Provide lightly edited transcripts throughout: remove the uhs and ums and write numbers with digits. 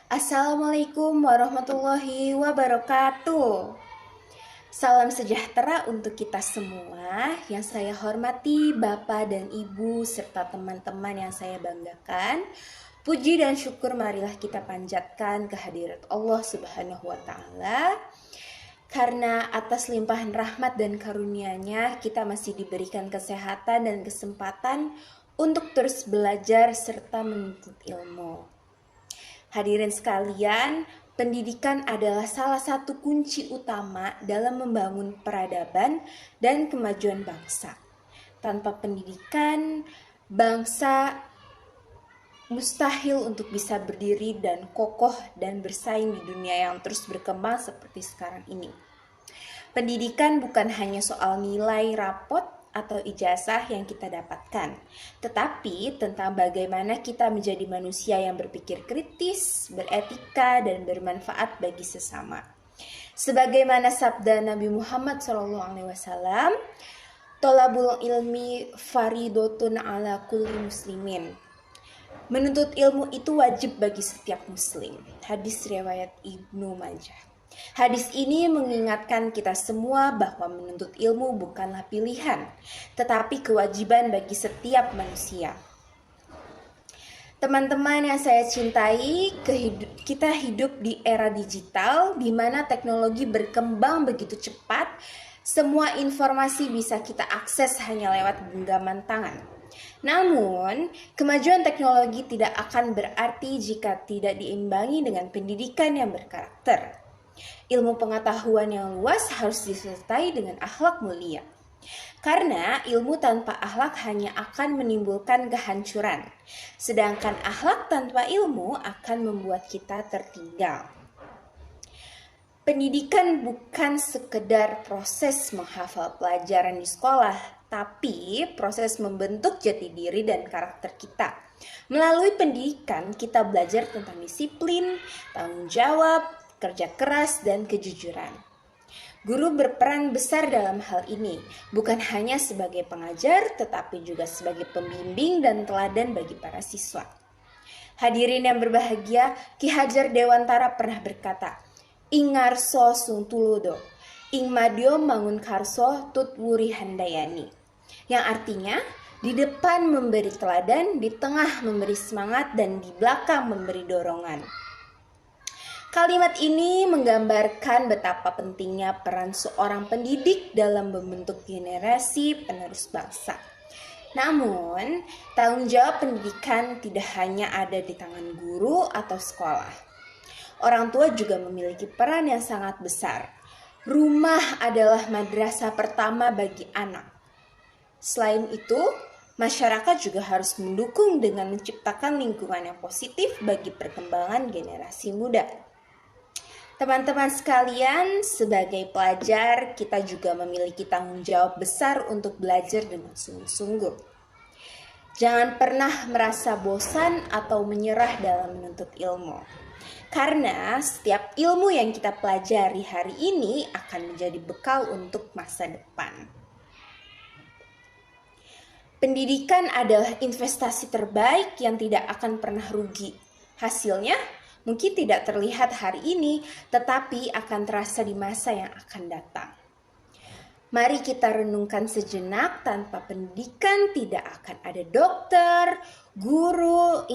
Assalamualaikum warahmatullahi wabarakatuh. Salam sejahtera untuk kita semua. Yang saya hormati Bapak dan Ibu serta teman-teman yang saya banggakan. Puji dan syukur marilah kita panjatkan kehadirat Allah Subhanahu wa taala. Karena atas limpahan rahmat dan karunia-Nya kita masih diberikan kesehatan dan kesempatan untuk terus belajar serta menuntut ilmu. Hadirin sekalian, pendidikan adalah salah satu kunci utama dalam membangun peradaban dan kemajuan bangsa. Tanpa pendidikan, bangsa mustahil untuk bisa berdiri dan kokoh dan bersaing di dunia yang terus berkembang seperti sekarang ini. Pendidikan bukan hanya soal nilai rapot atau ijazah yang kita dapatkan, tetapi tentang bagaimana kita menjadi manusia yang berpikir kritis, beretika, dan bermanfaat bagi sesama. Sebagaimana sabda Nabi Muhammad SAW, "Tolabul ilmi faridotun ala kulli muslimin." Menuntut ilmu itu wajib bagi setiap muslim. Hadis riwayat Ibnu Majah. Hadis ini mengingatkan kita semua bahwa menuntut ilmu bukanlah pilihan, tetapi kewajiban bagi setiap manusia. Teman-teman yang saya cintai, kita hidup di era digital di mana teknologi berkembang begitu cepat. Semua informasi bisa kita akses hanya lewat genggaman tangan. Namun, kemajuan teknologi tidak akan berarti jika tidak diimbangi dengan pendidikan yang berkarakter. Ilmu pengetahuan yang luas harus disertai dengan akhlak mulia. Karena ilmu tanpa akhlak hanya akan menimbulkan kehancuran. Sedangkan akhlak tanpa ilmu akan membuat kita tertinggal. Pendidikan bukan sekedar proses menghafal pelajaran di sekolah, tapi proses membentuk jati diri dan karakter kita. Melalui pendidikan, kita belajar tentang disiplin, tanggung jawab, kerja keras, dan kejujuran. Guru berperan besar dalam hal ini, bukan hanya sebagai pengajar, tetapi juga sebagai pembimbing dan teladan bagi para siswa. Hadirin yang berbahagia, Ki Hajar Dewantara pernah berkata, "Ingarso sung tuludo, ing madyo mangun karso tut wuri handayani." Yang artinya, di depan memberi teladan, di tengah memberi semangat, dan di belakang memberi dorongan. Kalimat ini menggambarkan betapa pentingnya peran seorang pendidik dalam membentuk generasi penerus bangsa. Namun, tanggung jawab pendidikan tidak hanya ada di tangan guru atau sekolah. Orang tua juga memiliki peran yang sangat besar. Rumah adalah madrasah pertama bagi anak. Selain itu, masyarakat juga harus mendukung dengan menciptakan lingkungan yang positif bagi perkembangan generasi muda. Teman-teman sekalian, sebagai pelajar, kita juga memiliki tanggung jawab besar untuk belajar dengan sungguh-sungguh. Jangan pernah merasa bosan atau menyerah dalam menuntut ilmu. Karena setiap ilmu yang kita pelajari hari ini akan menjadi bekal untuk masa depan. Pendidikan adalah investasi terbaik yang tidak akan pernah rugi. Hasilnya mungkin tidak terlihat hari ini, tetapi akan terasa di masa yang akan datang. Mari kita renungkan sejenak, tanpa pendidikan tidak akan ada dokter, guru,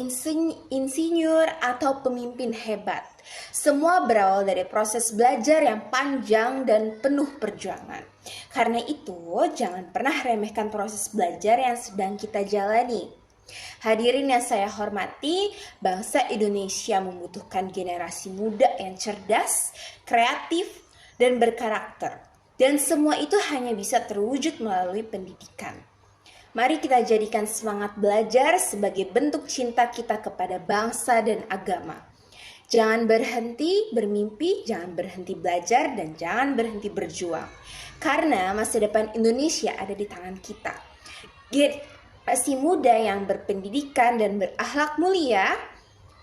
insinyur, atau pemimpin hebat. Semua berawal dari proses belajar yang panjang dan penuh perjuangan. Karena itu, jangan pernah remehkan proses belajar yang sedang kita jalani. Hadirin yang saya hormati, bangsa Indonesia membutuhkan generasi muda yang cerdas, kreatif, dan berkarakter. Dan semua itu hanya bisa terwujud melalui pendidikan. Mari kita jadikan semangat belajar sebagai bentuk cinta kita kepada bangsa dan agama. Jangan berhenti bermimpi, jangan berhenti belajar, dan jangan berhenti berjuang. Karena masa depan Indonesia ada di tangan kita. Generasi muda yang berpendidikan dan berakhlak mulia.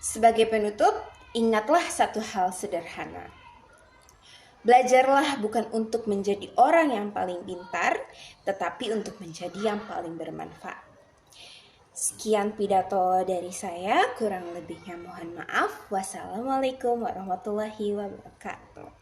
Sebagai penutup, ingatlah satu hal sederhana. Belajarlah bukan untuk menjadi orang yang paling pintar, tetapi untuk menjadi yang paling bermanfaat. Sekian pidato dari saya, kurang lebihnya mohon maaf. Wassalamualaikum warahmatullahi wabarakatuh.